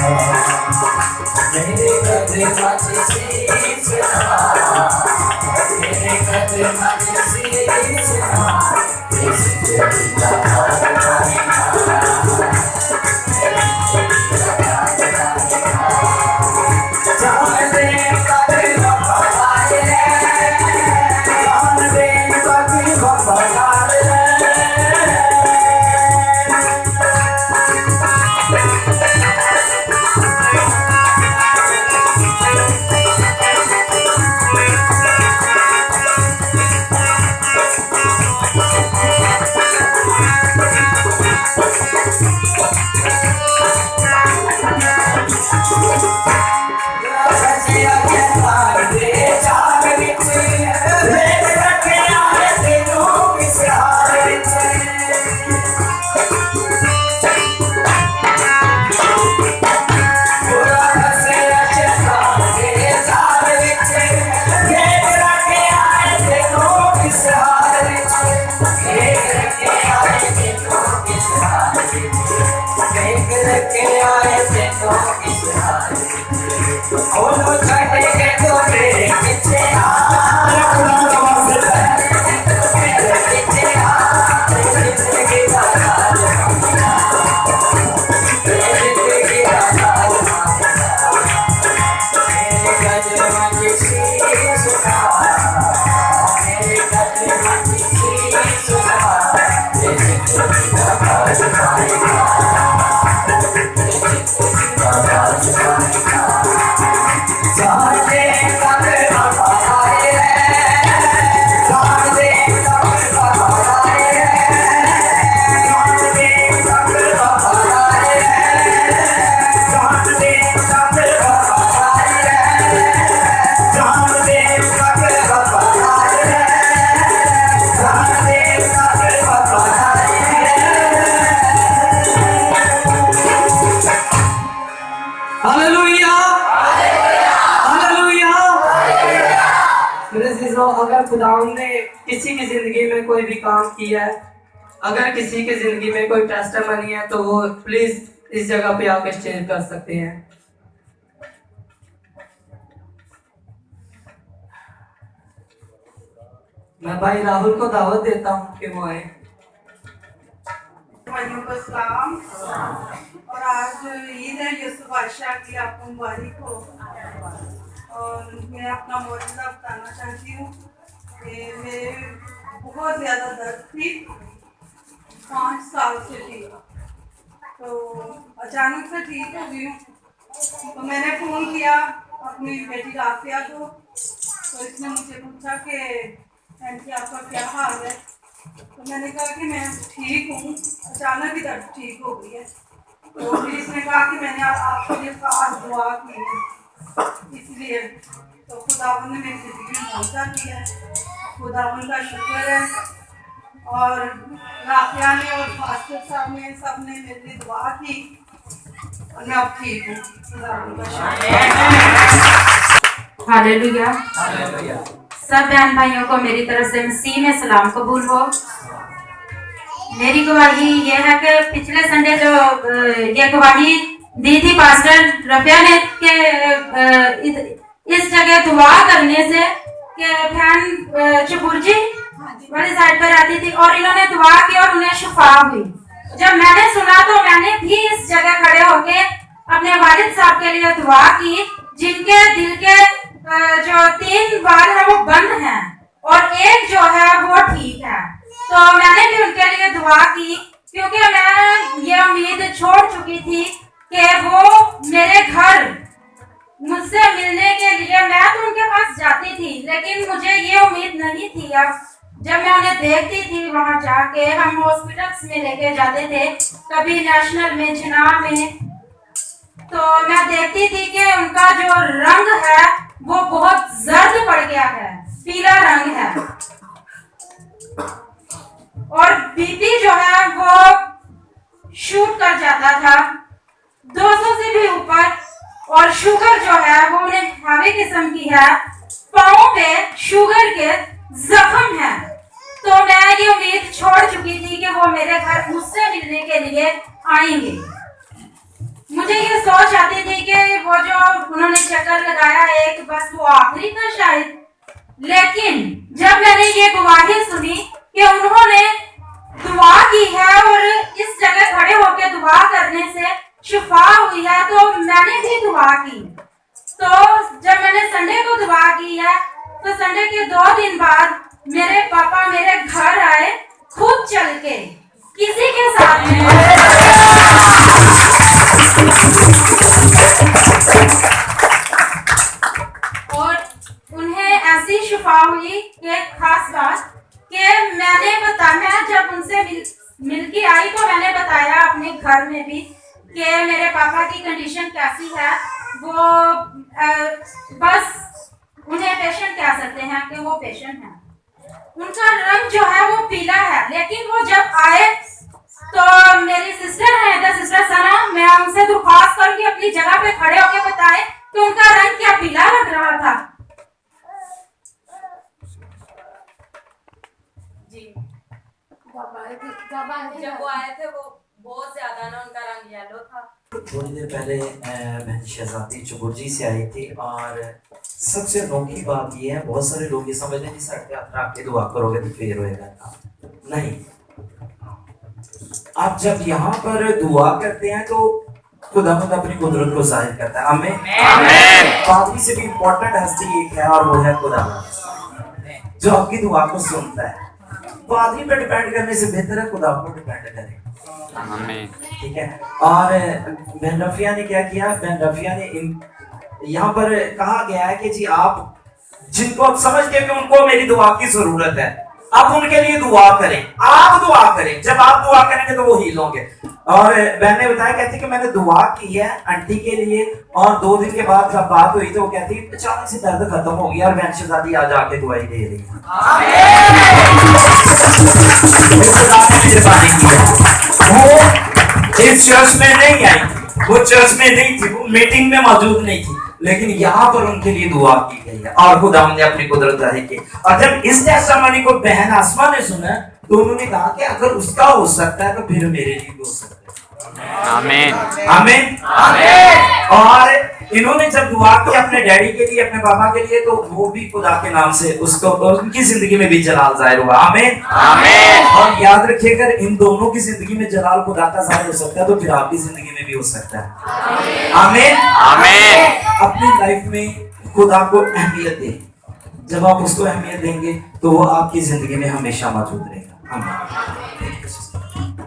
मेरे कदम शीश नवा, मेरे कदम शीश नवा, इस तेरी अगर खुदावंद ने किसी की जिंदगी में कोई भी काम किया है, अगर किसी की जिंदगी में कोई टेस्टिमनी है, तो वो प्लीज इस जगह पे आकर शेयर कर सकते हैं। मैं भाई राहुल को दावत देता हूँ कि वो आए। भाइयों को सलाम। और आज ईद है यूसुफ बादशाह की, आपको मुबारक हो। और मैं अपना मौजूदा बताना चाहती हूँ कि मेरे बहुत ज़्यादा दर्द थी, 5 साल से थी, तो अचानक से ठीक हो गई हूँ। तो मैंने फ़ोन किया अपनी बेटी राफिया को, तो इसने मुझे पूछा कि आंटी आपका क्या हाल है। तो मैंने कहा कि मैं ठीक हूँ, अचानक ही दर्द ठीक हो गई है। तो फिर इसने कहा कि मैंने आपके लिए खास दुआ की है, इसलिए तो खुदावंद ने मेरी ज़िंदगी में मौका किया है, खुदावंद का शुक्र है। और राफिया ने और फास्टर साहब ने सब ने मेरे लिए दुआ की और मैं अब ठीक हूँ। खुदावंद का शुक्र है। हालेलुया। सब बहन भाइयों को मेरी तरफ से मसीह में सलाम कबूल हो। मेरी गवाही ये है कि पिछले संडे जो ये गवाही दी थी पास्टर रफिया ने के इस जगह दुआ करने से कि बहन चबुर्जी वाली साइड पर आती थी और इन्होंने दुआ की और उन्हें शिफा हुई। जब मैंने सुना तो मैंने भी इस जगह खड़े होके अपने वालिद साहब के लिए दुआ की, जिनके दिल के जो 3 बाल है वो बंद हैं और एक जो है वो ठीक है। तो मैंने भी उनके लिए दुआ की, क्योंकि मैं ये उम्मीद छोड़ चुकी थी कि वो मेरे घर मुझसे मिलने के लिए, मैं तो उनके पास जाती थी लेकिन मुझे ये उम्मीद नहीं थी। अब जब मैं उन्हें देखती थी वहां जाके, हम हॉस्पिटल्स में लेके जाते थे, कभी नेशनल में, जिना में, तो मैं देखती थी कि उनका जो रंग है वो बहुत जर्द पड़ गया है, पीला रंग है, और बीपी जो है वो शूट कर जाता था 200 से भी ऊपर, और शुगर जो है वो उन्हें हैवी किस्म की है, पाँव पे शुगर के जख्म है। तो मैं ये उम्मीद छोड़ चुकी थी कि वो मेरे घर मुझसे मिलने के लिए आएंगे। मुझे मुझे ये सोच आती थी कि वो जो उन्होंने चक्कर लगाया एक, बस वो आखिरी था शायद। लेकिन जब मैंने ये गवाही सुनी कि उन्होंने दुआ की है और इस जगह खड़े होकर दुआ करने से शिफा हुई है, तो मैंने भी दुआ की। तो जब मैंने संडे को दुआ की है, तो संडे के 2 दिन बाद मेरे पापा मेरे घर आए, खुद चल के, किसी के साथ नहीं। और उन्हें ऐसी शिफा हुई कि खास बात कि मैं जब उनसे मिल के आई तो मैंने बताया अपने घर में भी कि मेरे पापा की कंडीशन कैसी है। वो बस उन्हें पेशेंट कह सकते हैं कि वो पेशेंट हैं। उनका रंग जो है वो पीला है, लेकिन वो जब आए तो मेरी सिस्टर है सिस्टर सना, मैं उनसे दरख्वास्त करूंगी अपनी जगह पे खड़े होकर बताए कि उनका रंग क्या पीला लग रहा था। जी जब वो आए थे वो बहुत ज्यादा ना उनका रंग येलो था। थोड़ी देर पहले बहन शहजादी चुबुर्जी से आई थी और सबसे अनोखी बात ये है, बहुत सारे लोग ये समझते हैं सर रख के दुआ करोगे तो फेर होएगा। नहीं, आप जब यहाँ पर दुआ करते हैं तो खुदावंद अपनी कुदरत को जाहिर करता है। आमीन। पादरी से भी इम्पोर्टेंट हस्ती एक है और वो है खुदावंद, जो आपकी दुआ को सुनता है। पादरी पर डिपेंड करने से बेहतर है खुदा पर डिपेंड करें। ठीक है। और बहन रफिया ने क्या किया, बहन रफिया ने यहाँ पर कहा गया है कि जी आप जिनको आप समझते हैं कि उनको मेरी दुआ की जरूरत है, आप उनके लिए दुआ करें। आप दुआ करें, जब आप दुआ करेंगे तो वो हील होंगे। और बहन ने बताया, कहती कि मैंने दुआ की है आंटी के लिए, और 2 दिन के बाद जब बात हुई तो वो कहती अचानक से दर्द खत्म हो गया और बहन शहजादी आज आके दुआई दे रही है। वो इस चर्च में नहीं आई, वो चर्च में नहीं थी, वो मीटिंग में मौजूद नहीं थी, लेकिन यहाँ पर उनके लिए दुआ की गई है और खुदा ने अपनी कुदरत जाहिर की। और जब इस टेस्टिमनी को बहन आसमा ने सुना तो उन्होंने कहा कि अगर उसका हो सकता है तो फिर मेरे लिए भी हो सकता है। आमीन आमीन आमीन। और इन्होंने जब दुआ की अपने डैडी के लिए, अपने पापा के लिए, तो वो भी खुदा के नाम से उसको उनकी जिंदगी में भी जलाल जाहिर हुआ। आमीन आमीन। और याद रखिएगा इन दोनों की जिंदगी में जलाल खुदा का जाहिर हो सकता है तो फिर आपकी जिंदगी में भी हो सकता है। आमीन आमीन। अपनी लाइफ में खुदा को अहमियत दें। जब आप उसको अहमियत देंगे तो वो आपकी जिंदगी में हमेशा मौजूद रहेगा। आमीन।